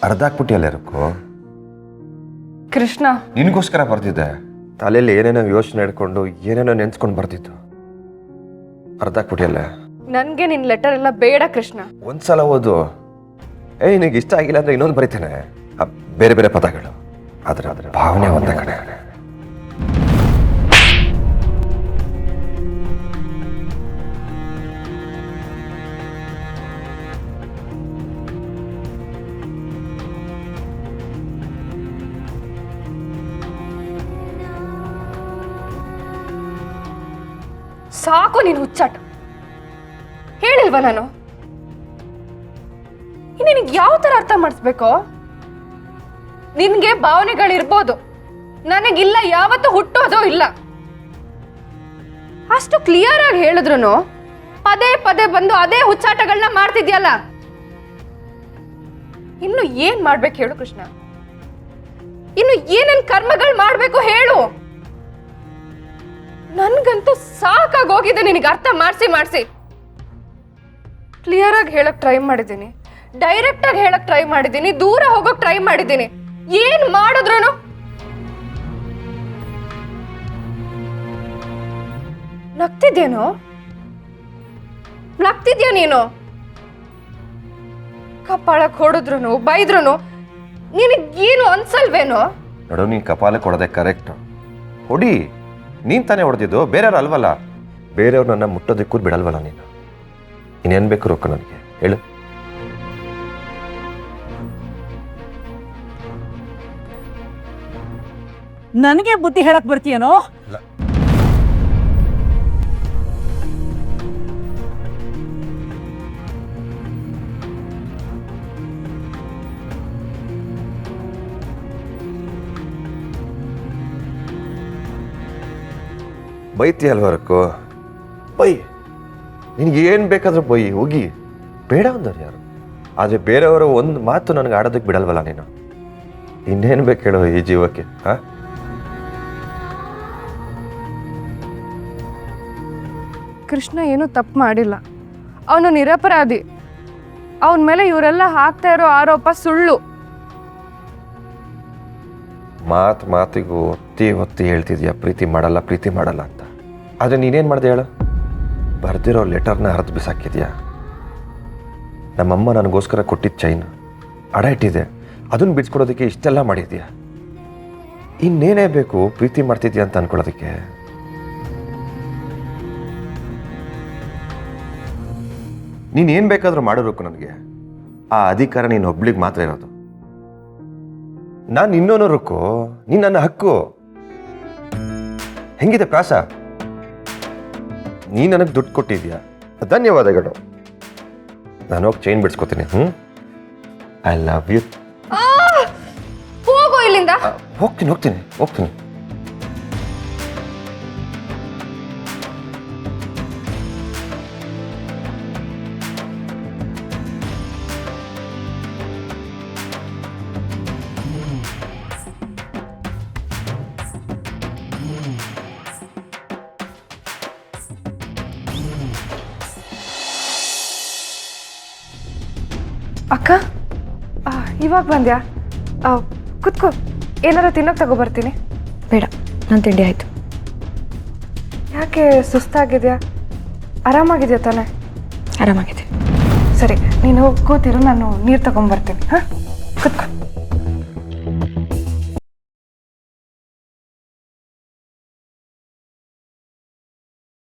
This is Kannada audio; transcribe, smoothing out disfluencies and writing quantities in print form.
ಅರ್ಧಾಕ್ಬಿಟ್ಟಿಯಲ್ಲ ಇರಕ್ಕೋ. ಕೃಷ್ಣ, ನಿನಗೋಸ್ಕರ ಬರ್ತಿದ್ದೆ. ತಲೆಯಲ್ಲಿ ಏನೇನೋ ಯೋಚನೆ ಇಡ್ಕೊಂಡು ಏನೇನೋ ನೆನ್ಸ್ಕೊಂಡು ಬರ್ತಿತ್ತು. ಅರ್ಧಾಕ್ಬಿಟ್ಟಿಯಲ್ಲ. ನನ್ಗೆ ನಿನ್ ಲೆಟರ್ ಎಲ್ಲ ಬೇಡ ಕೃಷ್ಣ. ಒಂದ್ಸಲ ಓದು. ನಿನಗೆ ಇಷ್ಟ ಆಗಿಲ್ಲ ಅಂದ್ರೆ ಇನ್ನೊಂದು ಬರೀತೇನೆ. ಬೇರೆ ಬೇರೆ ಪದಗಳು, ಆದ್ರೆ ಭಾವನೆ ಒಂದೇ ಕಡೆ. ಸಾಕು ನೀನು ಹುಚ್ಚಾಟ. ಹೇಳಿಲ್ವಾ ನಾನು? ನಿನಗೆ ಯಾವ ತರ ಅರ್ಥ ಮಾಡಿಸ್ಬೇಕು? ನಿನ್ಗೆ ಭಾವನೆಗಳಿರ್ಬೋದು, ನನಗಿಲ್ಲ, ಯಾವತ್ತೂ ಹುಟ್ಟೋದೋ ಇಲ್ಲ. ಅಷ್ಟು ಕ್ಲಿಯರ್ ಆಗಿ ಹೇಳಿದ್ರು ಪದೇ ಪದೇ ಬಂದು ಅದೇ ಹುಚ್ಚಾಟಗಳನ್ನ ಮಾಡ್ತಿದ್ಯಲ್ಲ. ಇನ್ನು ಏನ್ ಮಾಡ್ಬೇಕು ಹೇಳು ಕೃಷ್ಣ? ಇನ್ನು ಏನೇನ್ ಕರ್ಮಗಳು ಮಾಡ್ಬೇಕು ಹೇಳು? ನನ್ಗಂತೂ ಸಾಕಾಗೋಗಿದೆ ನಿನಗೆ ಅರ್ಥ ಮಾಡಿಸಿ. ಕ್ಲಿಯರ್ ಆಗಿ ಹೇಳಕ್ ಟ್ರೈ ಮಾಡಿದ್ದೀನಿ, ಡೈರೆಕ್ಟ್ ಆಗಿ ಹೇಳಕ್ ಟ್ರೈ ಮಾಡಿದ್ದೀನಿ, ದೂರ ಹೋಗೋಕ್ ಟ್ರೈ ಮಾಡಿದ್ದೀನಿ. ಏನ್ ಮಾಡಿದ್ರು ನಗ್ತಿದ್ಯಾ ನೀನು? ಕಪಾಳಕ್ ಹೊಡೆದ್ರು ಬೈದ್ರು ನಿನಗೇನು ಅನ್ಸಲ್ವೇನೋ? ನೋಡು, ನೀನ್ ಕಪಾಲಕ್ಕೆ ಹೊಡೆದೆ ಕರೆಕ್ಟ್. ಹೊಡಿ, ನೀನ್ ತಾನೇ ಹೊಡೆದಿದ್ದು, ಬೇರೆಯವ್ರು ಅಲ್ವಲ್ಲ. ಬೇರೆಯವ್ರು ನನ್ನ ಮುಟ್ಟೋದಕ್ಕೂ ಬಿಡಲ್ವಲ್ಲ ನೀನು. ಇನ್ನೇನ್ ಬೇಕು ರೊಕ್ಕ ನನಗೆ ಹೇಳು? ನನಗೆ ಬುದ್ಧಿ ಹೇಳಕ್ ಬರ್ತೀಯನೋ? ಬೈತಿ ಅಲ್ವರಕ್ಕೋ? ಬೈ, ನಿನ್ಗೆ ಏನ್ ಬೇಕಾದ್ರೂ ಬೈ, ಹೋಗಿ. ಬೇಡ ಅಂದವ್ರು ಯಾರು? ಆದ್ರೆ ಬೇರೆಯವರ ಒಂದು ಮಾತು ನನಗೆ ಆಡೋದಕ್ಕೆ ಬಿಡಲ್ವಲ್ಲ ನೀನು. ಇನ್ನೇನ್ ಬೇಕು ಹೇಳೋ ಈ ಜೀವಕ್ಕೆ? ಕೃಷ್ಣ ಏನು ತಪ್ಪು ಮಾಡಿಲ್ಲ, ಅವನು ನಿರಪರಾಧಿ. ಅವನ ಮೇಲೆ ಇವರೆಲ್ಲ ಹಾಕ್ತಾ ಇರೋ ಆರೋಪ ಸುಳ್ಳು. ಮಾತಿಗೂ ಒತ್ತಿ ಹೇಳ್ತಿದ್ಯಾ ಪ್ರೀತಿ ಮಾಡಲ್ಲ ಅಂತ. ಆದ್ರೆ ನೀನೇನ್ ಮಾಡ್ದೆ ಹೇಳು? ಬರ್ದಿರೋ ಲೆಟರ್ನ ಹರಿದು ಬಿಸಾಕಿದ್ಯಾ. ನಮ್ಮಮ್ಮ ನನಗೋಸ್ಕರ ಕೊಟ್ಟಿದ್ದ ಚೈನ್ ಅಡ ಇಟ್ಟಿದೆ, ಅದನ್ನ ಬಿಡಿಸ್ಕೊಡೋದಕ್ಕೆ ಇಷ್ಟೆಲ್ಲ ಮಾಡಿದ್ಯಾ. ಇನ್ನೇನೇ ಬೇಕು ಪ್ರೀತಿ ಮಾಡ್ತಿದ್ಯಾ ಅಂತ ಅನ್ಕೊಳ್ಳೋದಕ್ಕೆ? ನೀನೇನ್ ಬೇಕಾದ್ರೂ ಮಾಡಿರ್ಬೇಕು ನನಗೆ. ಆ ಅಧಿಕಾರ ನೀನು ಒಬ್ಳಿಗೆ ಮಾತ್ರ ಇರೋದು. ನಾನು ಇನ್ನೋನು ರುಕ್ಕು, ನೀನ್ ನನ್ನ ಹಕ್ಕು. ಹೆಂಗಿದೆ ಪ್ರಾಸ? ನೀ ನನಗೆ ದುಡ್ಡು ಕೊಟ್ಟಿದ್ಯಾ, ಧನ್ಯವಾದಗಳು. ನಾನು ಹೋಗಿ ಚೈನ್ ಬಿಡಿಸ್ಕೊತೀನಿ. I love you. ಹೋಗೋ ಇಲ್ಲಿಂದ. ಹೋಗ್ತೀನಿ. ಅಕ್ಕ, ಇವಾಗ ಬಂದ್ಯಾ? ಕುತ್ಕೋ, ಏನಾರ ತಿನ್ನೋಕೆ ತಗೋಬರ್ತೀನಿ. ಬೇಡ, ನಾನು ತಿಂಡಿ ಆಯಿತು. ಯಾಕೆ ಸುಸ್ತಾಗಿದೆಯಾ? ಆರಾಮಾಗಿದೆಯಾ ತಾನೆ? ಆರಾಮಾಗಿದೆ. ಸರಿ, ನೀನು ಕೂತಿರು, ನಾನು ನೀರು ತಗೊಂಬರ್ತೀನಿ. ಕುತ್ಕೋ.